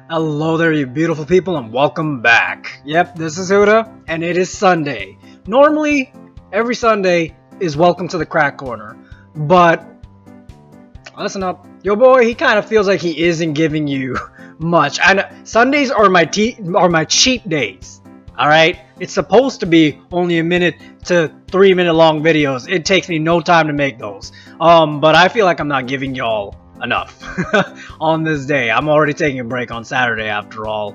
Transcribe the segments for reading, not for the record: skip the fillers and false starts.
Hello there, you beautiful people, and welcome back. Yep, this is Huda, and it is Sunday. Normally, every Sunday is welcome to the crack corner, but listen up, your boy, he kind of feels like he isn't giving you much. I know Sundays are my cheat days. All right, it's supposed to be only a minute to 3 minute long videos. It takes me no time to make those. But I feel like I'm not giving y'all enough on this day. I'm already taking a break on Saturday after all,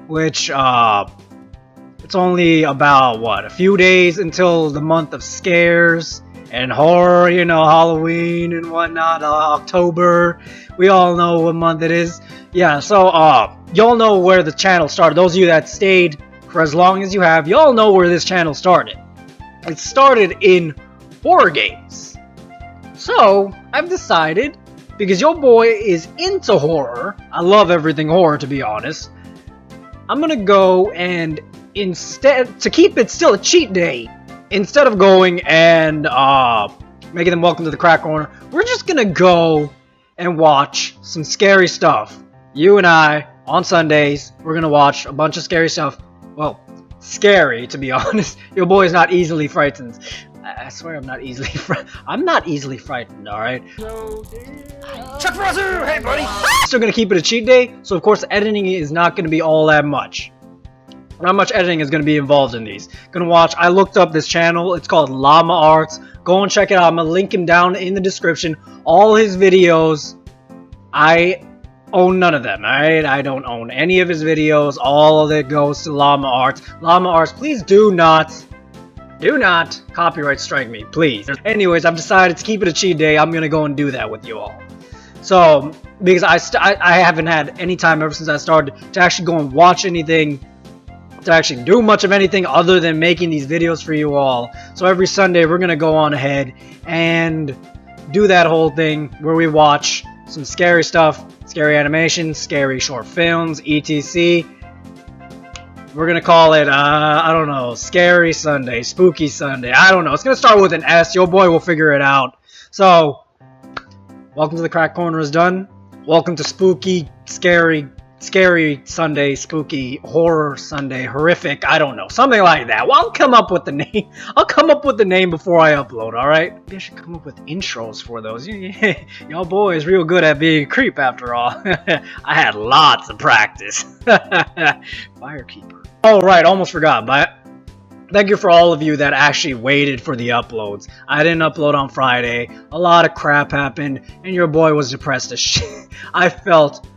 which it's only about what, a few days until the month of scares and horror, you know, Halloween and whatnot, October. We all know what month it is. Yeah, so y'all know where the channel started. Those of you that stayed for as long as you have, y'all know where this channel started. It started in horror games. So I've decided, because your boy is into horror, I love everything horror to be honest, I'm gonna go and instead, to keep it still a cheat day, instead of going and making them welcome to the crack corner, we're just gonna go and watch some scary stuff. You and I, on Sundays, we're gonna watch a bunch of scary stuff. Well, scary to be honest. Your boy is not easily frightened. I swear I'm not easily I'm not easily frightened, alright? Chuck Rosser! Hey buddy! Still gonna keep it a cheat day, so of course editing is not gonna be all that much. Not much editing is gonna be involved in these. Gonna watch, I looked up this channel, it's called Llama Arts. Go and check it out, I'm gonna link him down in the description. All his videos, I own none of them, alright? I don't own any of his videos. All of it goes to Llama Arts. Llama Arts, please do not copyright strike me, please. Anyways, I've decided to keep it a cheat day. I'm gonna go and do that with you all. So, because I haven't had any time ever since I started to actually go and watch anything, to actually do much of anything other than making these videos for you all. So every Sunday we're gonna go on ahead and do that whole thing where we watch some scary stuff, scary animations, scary short films, etc. We're gonna call it, I don't know, Scary Sunday, Spooky Sunday, I don't know. It's gonna start with an S, your boy will figure it out. So, welcome to the crack corner is done. Welcome to Spooky, Scary Sunday, Spooky, Horror Sunday, Horrific, I don't know, something like that. Well, I'll come up with the name. I'll come up with the name before I upload, alright? Maybe I should come up with intros for those. Y'all boy is real good at being a creep after all. I had lots of practice. Firekeeper. Oh, right, almost forgot, but thank you for all of you that actually waited for the uploads. I didn't upload on Friday. A lot of crap happened, and your boy was depressed as shit. I felt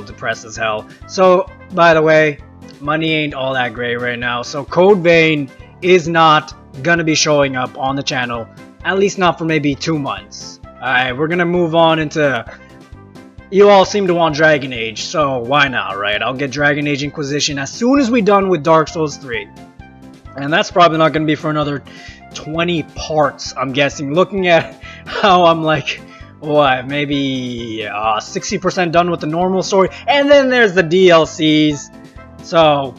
depressed as hell. So, by the way, money ain't all that great right now. So, Code Vein is not gonna be showing up on the channel, at least not for maybe 2 months. Alright, we're gonna move on into. You all seem to want Dragon Age, so why not, right? I'll get Dragon Age Inquisition as soon as we're done with Dark Souls 3. And that's probably not going to be for another 20 parts, I'm guessing. Looking at how I'm like, what, maybe 60% done with the normal story. And then there's the DLCs. So,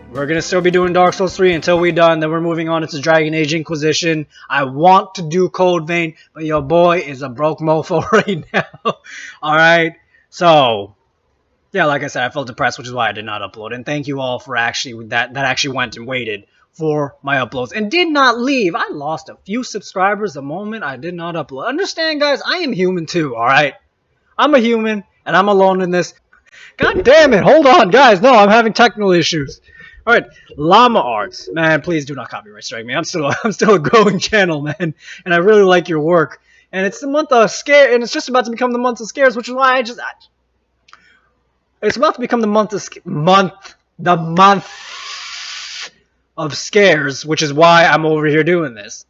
we're going to still be doing Dark Souls 3 until we're done. Then we're moving on into Dragon Age Inquisition. I want to do Code Vein, but your boy is a broke mofo right now. Alright? So, yeah, like I said, I felt depressed, which is why I did not upload. And thank you all for actually, that actually went and waited for my uploads. And did not leave. I lost a few subscribers the moment I did not upload. Understand, guys, I am human too, alright? I'm a human, and I'm alone in this. God damn it, hold on, guys. No, I'm having technical issues. Alright, Llama Arts. Man, please do not copyright strike me. I'm still a growing channel, man. And I really like your work. And it's the month of scare, and it's just about to become the month of scares, which is why it's about to become the month of scares, which is why I'm over here doing this.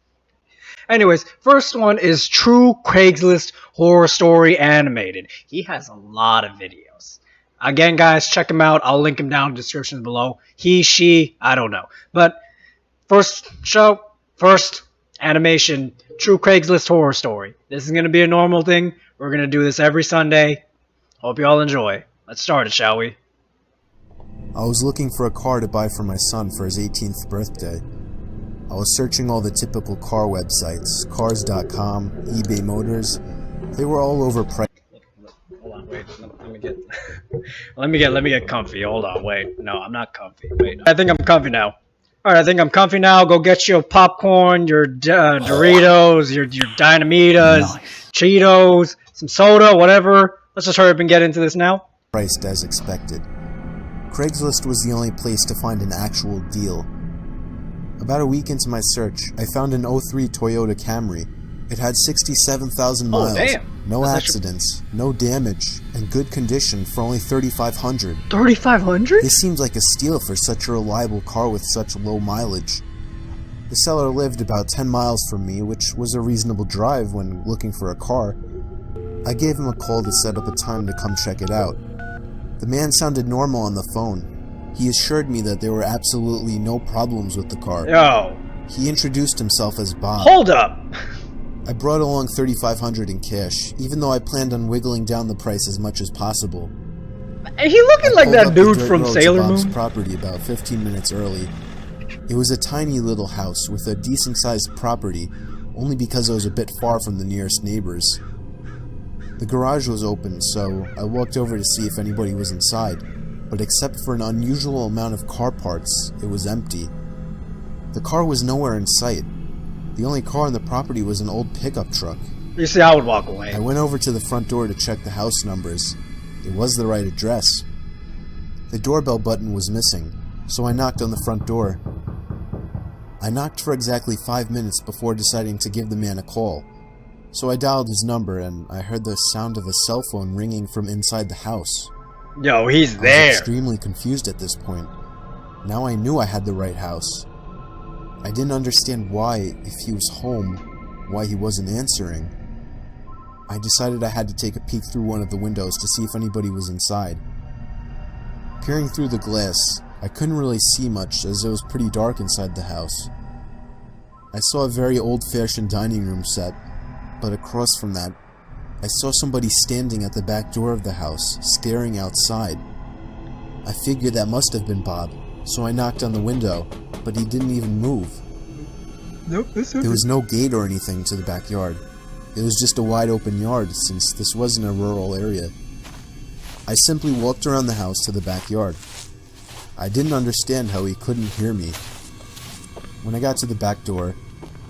Anyways, first one is True Craigslist Horror Story Animated. He has a lot of videos. Again, guys, check him out. I'll link him down in the description below. He, she, I don't know. But first animation, True Craigslist Horror Story. This is going to be a normal thing. We're going to do this every Sunday. Hope you all enjoy. Let's start it, shall we? I was looking for a car to buy for my son for his 18th birthday. I was searching all the typical car websites, cars.com, eBay Motors. They were all overpriced. Hold on, wait. Let Let me get comfy. Hold on, wait. No, I'm not comfy. Wait, I think I'm comfy now. All right, I think I'm comfy now. Go get your popcorn, your Doritos, your Dynamitas, Cheetos, some soda, whatever. Let's just hurry up and get into this now. Priced as expected. Craigslist was the only place to find an actual deal. About a week into my search, I found an '03 Toyota Camry. It had 67,000 miles, no accidents, no damage, and good condition for only $3,500. $3,500? This seems like a steal for such a reliable car with such low mileage. The seller lived about 10 miles from me, which was a reasonable drive when looking for a car. I gave him a call to set up a time to come check it out. The man sounded normal on the phone. He assured me that there were absolutely no problems with the car. Yo. He introduced himself as Bob. Hold up! I brought along $3,500 in cash, even though I planned on wiggling down the price as much as possible. Hey, he looking like that dude from Sailor Bob's Moon. Property about 15 minutes early. It was a tiny little house with a decent-sized property, only because it was a bit far from the nearest neighbors. The garage was open, so I walked over to see if anybody was inside, but except for an unusual amount of car parts, it was empty. The car was nowhere in sight. The only car on the property was an old pickup truck. You see, I would walk away. I went over to the front door to check the house numbers. It was the right address. The doorbell button was missing, so I knocked on the front door. I knocked for exactly 5 minutes before deciding to give the man a call. So I dialed his number, and I heard the sound of a cell phone ringing from inside the house. Yo, he's there. I was extremely confused at this point. Now I knew I had the right house. I didn't understand why, if he was home, why he wasn't answering. I decided I had to take a peek through one of the windows to see if anybody was inside. Peering through the glass, I couldn't really see much as it was pretty dark inside the house. I saw a very old-fashioned dining room set, but across from that, I saw somebody standing at the back door of the house, staring outside. I figured that must have been Bob, so I knocked on the window, but he didn't even move. Nope, There was no gate or anything to the backyard. It was just a wide open yard, since this wasn't a rural area. I simply walked around the house to the backyard. I didn't understand how he couldn't hear me. When I got to the back door,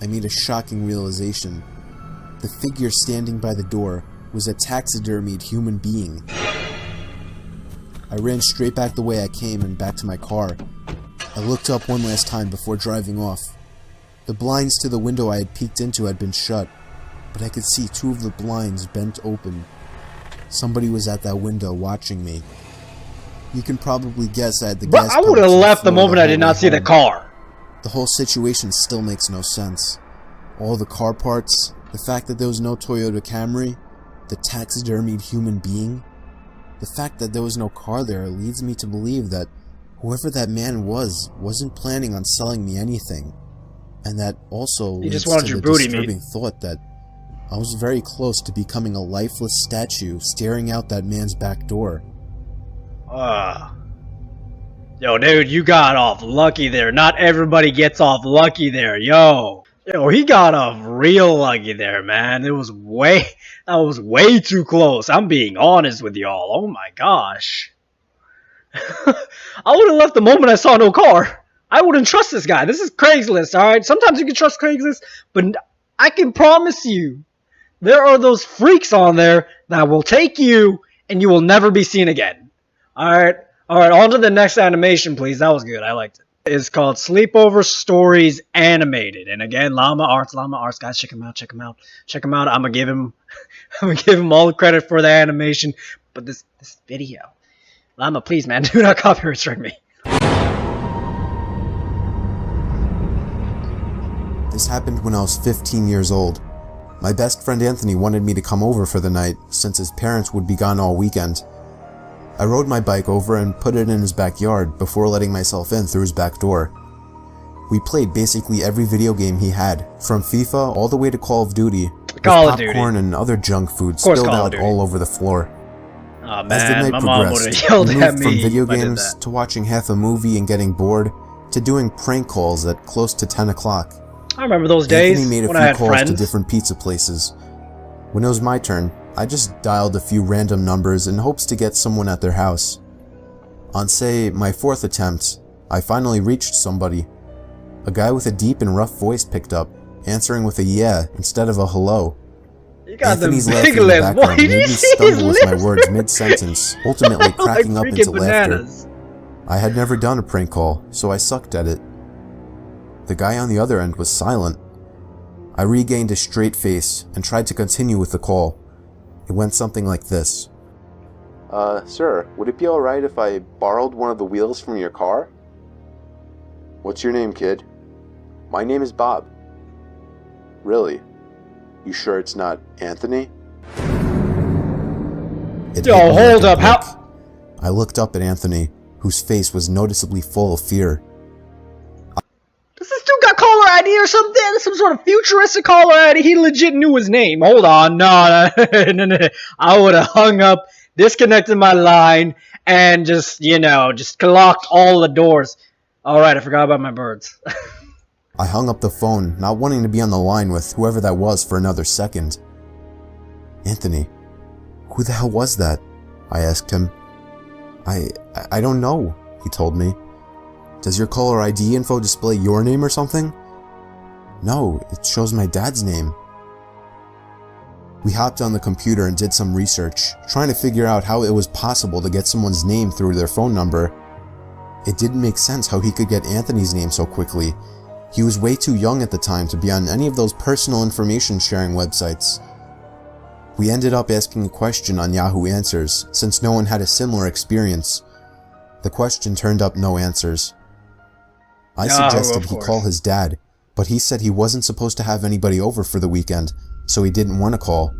I made a shocking realization. The figure standing by the door was a taxidermied human being. I ran straight back the way I came and back to my car. I looked up one last time before driving off. The blinds to the window I had peeked into had been shut, but I could see 2 of the blinds bent open. Somebody was at that window watching me. You can probably guess I had the gas. I would have left the moment I did not see the car. The whole situation still makes no sense. All the car parts, the fact that there was no Toyota Camry, the taxidermied human being. The fact that there was no car there leads me to believe that whoever that man wasn't planning on selling me anything. And that also He just leads wanted to your the booty disturbing meat. thought that I was very close to becoming a lifeless statue staring out that man's back door. Yo, dude, you got off lucky there. Not everybody gets off lucky there, yo. Yo, he got off real lucky there, man. That was way too close. I'm being honest with y'all. Oh my gosh. I would have left the moment I saw no car. I wouldn't trust this guy. This is Craigslist, alright? Sometimes you can trust Craigslist, but I can promise you, there are those freaks on there that will take you and you will never be seen again. Alright, on to the next animation, please. That was good. I liked it. It's called Sleepover Stories Animated. And again, Llama Arts, guys, check him out. I'm gonna give him all the credit for the animation. But this video. Llama, please, man, do not copyright strike me. This happened when I was 15 years old. My best friend Anthony wanted me to come over for the night, since his parents would be gone all weekend. I rode my bike over and put it in his backyard before letting myself in through his back door. We played basically every video game he had, from FIFA all the way to Call of Duty, with popcorn and other junk food spilled out all over the floor. Oh, man, As the night my mom would have progressed, yelled we at moved me from video if I did games that. to watching half a movie and getting bored, to doing prank calls at close to 10 o'clock. I remember those days Anthony made a when few I had calls friends. to different pizza places. When it was my turn, I just dialed a few random numbers in hopes to get someone at their house. On, say, my 4th attempt, I finally reached somebody. A guy with a deep and rough voice picked up, answering with a yeah instead of a hello. You got Anthony's them laughing big in the lips, boy. background Did made you me see his stumble with my lips? words mid-sentence, ultimately cracking Like up into freaking laughter. bananas. I had never done a prank call, so I sucked at it. The guy on the other end was silent. I regained a straight face and tried to continue with the call. It went something like this. Sir, would it be alright if I borrowed one of the wheels from your car? What's your name, kid? My name is Bob. Really? You sure it's not Anthony? Yo, hold up, how? I looked up at Anthony, whose face was noticeably full of fear. Does this dude got caller ID or something? Some sort of futuristic caller ID? He legit knew his name. Hold on, no. I would have hung up, disconnected my line, and just locked all the doors. Alright, I forgot about my birds. I hung up the phone, not wanting to be on the line with whoever that was for another second. Anthony, who the hell was that? I asked him. I don't know, he told me. Does your caller ID info display your name or something? No, it shows my dad's name. We hopped on the computer and did some research, trying to figure out how it was possible to get someone's name through their phone number. It didn't make sense how he could get Anthony's name so quickly. He was way too young at the time to be on any of those personal information sharing websites. We ended up asking a question on Yahoo Answers, since no one had a similar experience. The question turned up no answers. I suggested he call his dad, but he said he wasn't supposed to have anybody over for the weekend, so he didn't want to call.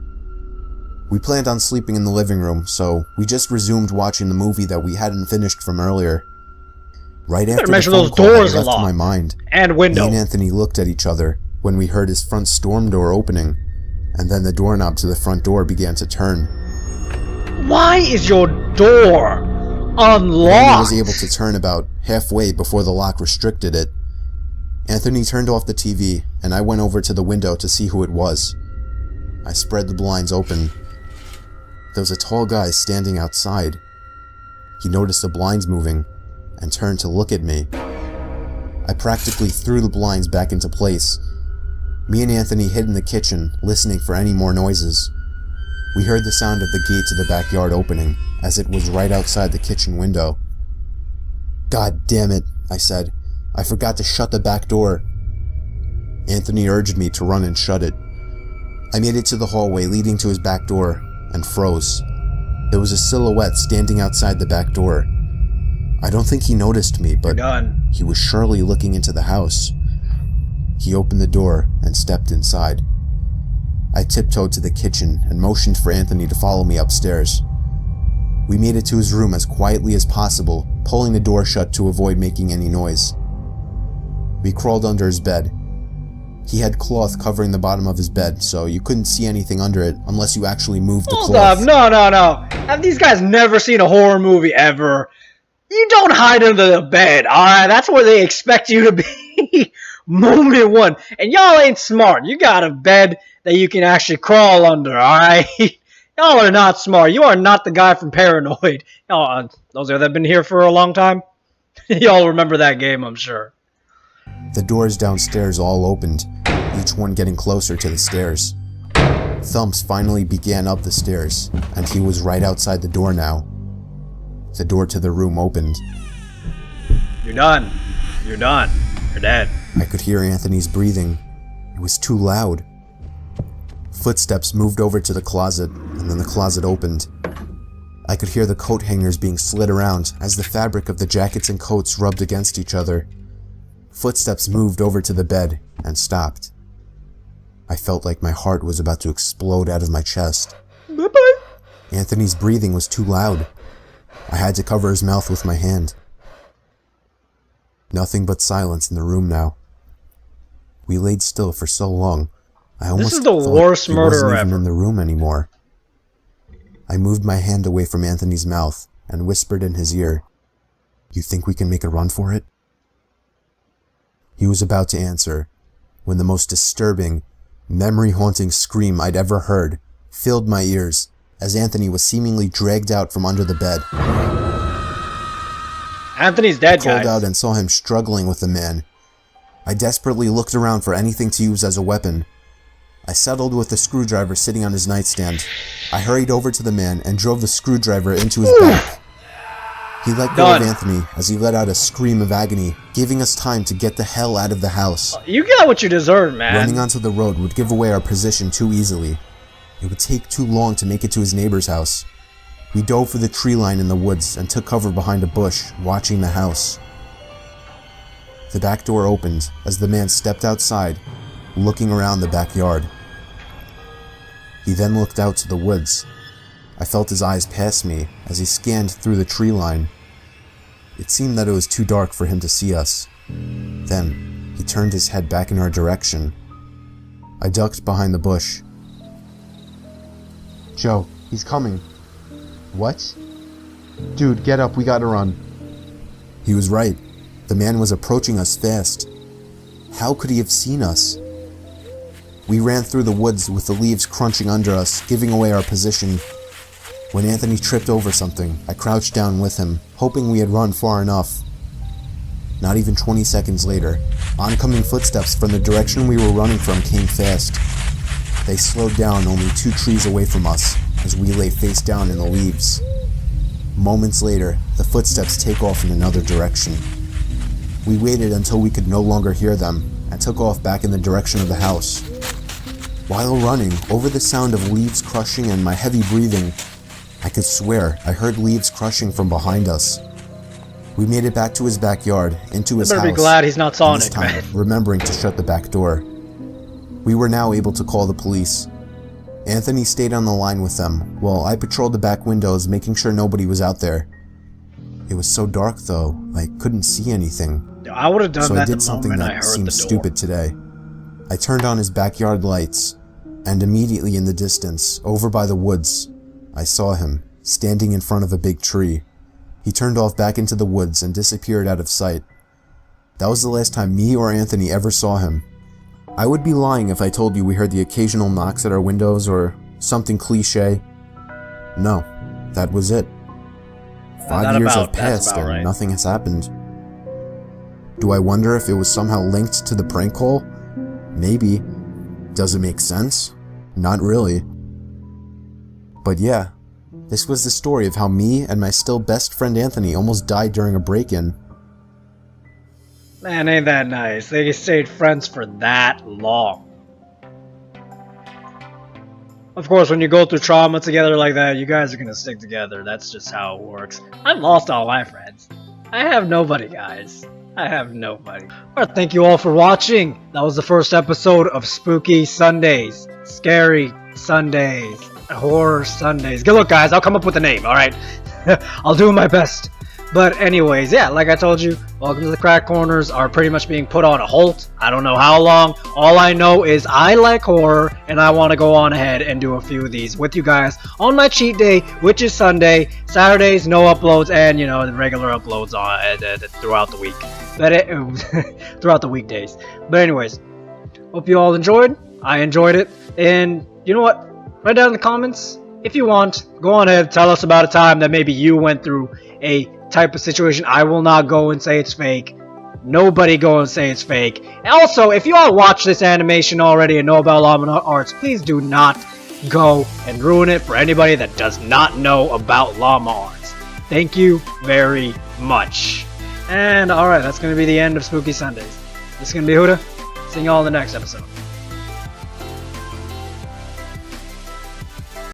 We planned on sleeping in the living room, so we just resumed watching the movie that we hadn't finished from earlier. Right after the phone call had left my mind, and window. me and Anthony looked at each other when we heard his front storm door opening, and then the doorknob to the front door began to turn. Why is your door unlocked? I was able to turn about halfway before the lock restricted it. Anthony turned off the TV, and I went over to the window to see who it was. I spread the blinds open. There was a tall guy standing outside. He noticed the blinds moving and turned to look at me. I practically threw the blinds back into place. Me and Anthony hid in the kitchen, listening for any more noises. We heard the sound of the gate to the backyard opening, as it was right outside the kitchen window. God damn it, I said. I forgot to shut the back door. Anthony urged me to run and shut it. I made it to the hallway leading to his back door, and froze. There was a silhouette standing outside the back door. I don't think he noticed me, but he was surely looking into the house. He opened the door and stepped inside. I tiptoed to the kitchen and motioned for Anthony to follow me upstairs. We made it to his room as quietly as possible, pulling the door shut to avoid making any noise. We crawled under his bed. He had cloth covering the bottom of his bed, so you couldn't see anything under it unless you actually moved the cloth. Hold up, no. Have these guys never seen a horror movie ever? You don't hide under the bed, alright? That's where they expect you to be. Moment one. And y'all ain't smart. You got a bed that you can actually crawl under, alright? Y'all are not smart. You are not the guy from Paranoid. Y'all, those of you that have been here for a long time, y'all remember that game, I'm sure. The doors downstairs all opened, each one getting closer to the stairs. Thumps finally began up the stairs, and he was right outside the door now. The door to the room opened. You're done. You're done. You're dead. I could hear Anthony's breathing. It was too loud. Footsteps moved over to the closet, and then the closet opened. I could hear the coat hangers being slid around as the fabric of the jackets and coats rubbed against each other. Footsteps moved over to the bed and stopped. I felt like my heart was about to explode out of my chest. Bye-bye. Anthony's breathing was too loud. I had to cover his mouth with my hand. Nothing but silence in the room now. We laid still for so long, I almost thought he wasn't even in the room anymore. I moved my hand away from Anthony's mouth and whispered in his ear, "You think we can make a run for it?" He was about to answer when the most disturbing, memory-haunting scream I'd ever heard filled my ears as Anthony was seemingly dragged out from under the bed. Anthony's dead, I called guys. out and saw him struggling with the man. I desperately looked around for anything to use as a weapon. I settled with the screwdriver sitting on his nightstand. I hurried over to the man and drove the screwdriver into his back. He let go of Anthony as he let out a scream of agony, giving us time to get the hell out of the house. You got what you deserve, man. Running onto the road would give away our position too easily. It would take too long to make it to his neighbor's house. We dove for the tree line in the woods and took cover behind a bush, watching the house. The back door opened as the man stepped outside, looking around the backyard. He then looked out to the woods. I felt his eyes pass me as he scanned through the tree line. It seemed that it was too dark for him to see us. Then, he turned his head back in our direction. I ducked behind the bush. "Joe, he's coming." "What?" "Dude, get up, we gotta run." He was right. The man was approaching us fast. How could he have seen us? We ran through the woods with the leaves crunching under us, giving away our position. When Anthony tripped over something, I crouched down with him, hoping we had run far enough. Not even 20 seconds later, oncoming footsteps from the direction we were running from came fast. They slowed down only 2 trees away from us, as we lay face down in the leaves. Moments later, the footsteps take off in another direction. We waited until we could no longer hear them, and took off back in the direction of the house. While running, over the sound of leaves crushing and my heavy breathing, I could swear I heard leaves crushing from behind us. We made it back to his backyard, into his house. Better be glad he's not Sonic, this time, man. remembering to shut the back door. We were now able to call the police. Anthony stayed on the line with them, while I patrolled the back windows, making sure nobody was out there. It was so dark, though, I couldn't see anything. I would have done So that I did the something moment I that heard seemed the door. stupid today. I turned on his backyard lights, and immediately in the distance, over by the woods, I saw him, standing in front of a big tree. He turned off back into the woods and disappeared out of sight. That was the last time me or Anthony ever saw him. I would be lying if I told you we heard the occasional knocks at our windows or something cliche. No, that was it. 5 years have passed and nothing has happened. Do I wonder if it was somehow linked to the prank call? Maybe. Does it make sense? Not really. But yeah, this was the story of how me and my still best friend Anthony almost died during a break-in. Man, ain't that nice. They stayed friends for that long. Of course, when you go through trauma together like that, you guys are gonna stick together. That's just how it works. I've lost all my friends. I have nobody, guys. I have nobody. Alright, thank you all for watching. That was the first episode of Spooky Sundays. Scary Sundays. Horror Sundays. Good luck, guys. I'll come up with a name, alright? I'll do my best. But anyways, yeah, like I told you, Welcome to the Crack Corners are pretty much being put on a halt. I don't know how long. All I know is I like horror, and I want to go on ahead and do a few of these with you guys on my cheat day, which is Sunday. Saturdays, no uploads, and, you know, the regular uploads on throughout the week. But throughout the weekdays. But anyways, hope you all enjoyed. I enjoyed it. And you know what? Write down in the comments if you want. Go on ahead, tell us about a time that maybe you went through a type of situation. I will not go and say it's fake. Nobody go and say it's fake. And also, if you all watch this animation already and know about Llama Arts, please do not go and ruin it for anybody that does not know about Llama Arts. Thank you very much. And alright, that's going to be the end of Spooky Sundays. This is going to be Huda. See you all in the next episode.